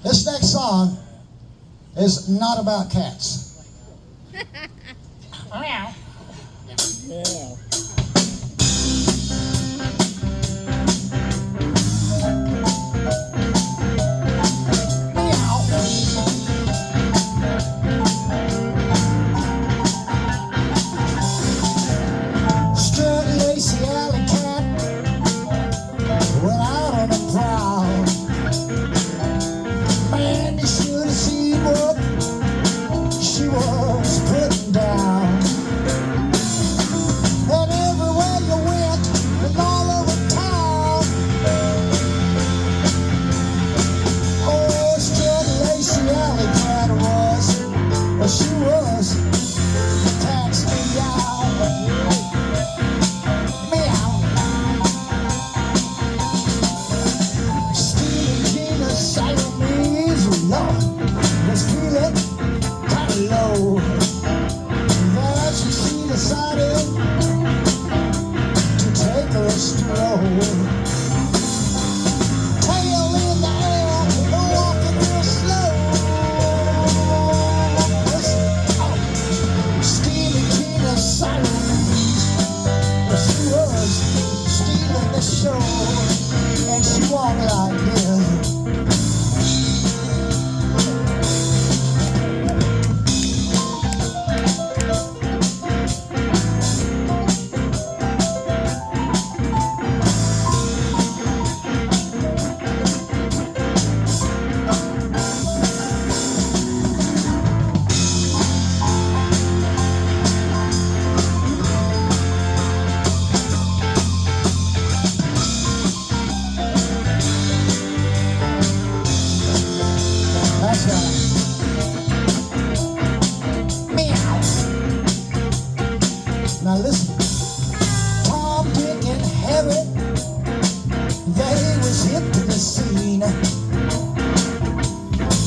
This next song is not about cats. Meow. Yeah. Strut, lacy alley cat went out on the prowl. Man, you should have seen what she was putting down. And everywhere you went, and all over town. Oh, Strut, lacy alley cat was, well, she was, taxed me out. Was feeling kinda low. That's when she decided to take a stroll. Tail in the air, walking real slow. Stealing Tina Simon's. Well, she was stealing the show, and she walked like this. That's right. Meow. Now listen. Tom, Dick, and Harry, they was hit to the scene.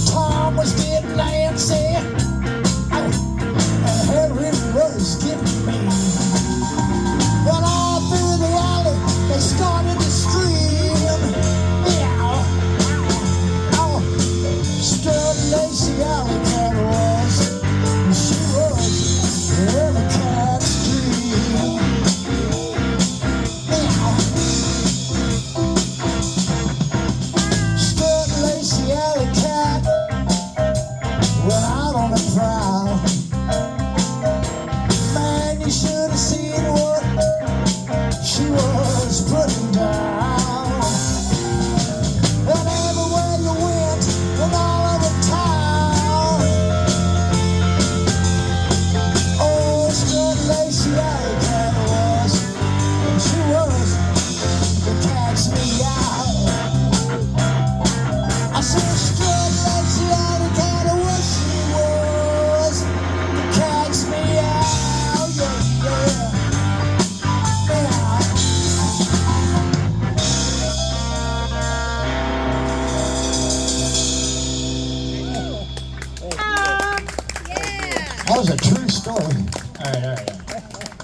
Tom was getting antsy, and Harry was getting mean. But all through the alley, they started to scream. Meow. Strut, lacy alley cat was, she was every cat's dream. Meow. Strut, lacy alley cat went out on the prowl. Man, you should have seen what she was putting down. And everywhere you went, and all over town. Oh, Strut, lacy alley cat was, she was, the cat's me out. I said, Strut, lacy alley cat was, she was, the cat's me out. Yeah, yeah. Yeah. That was a true story. All right.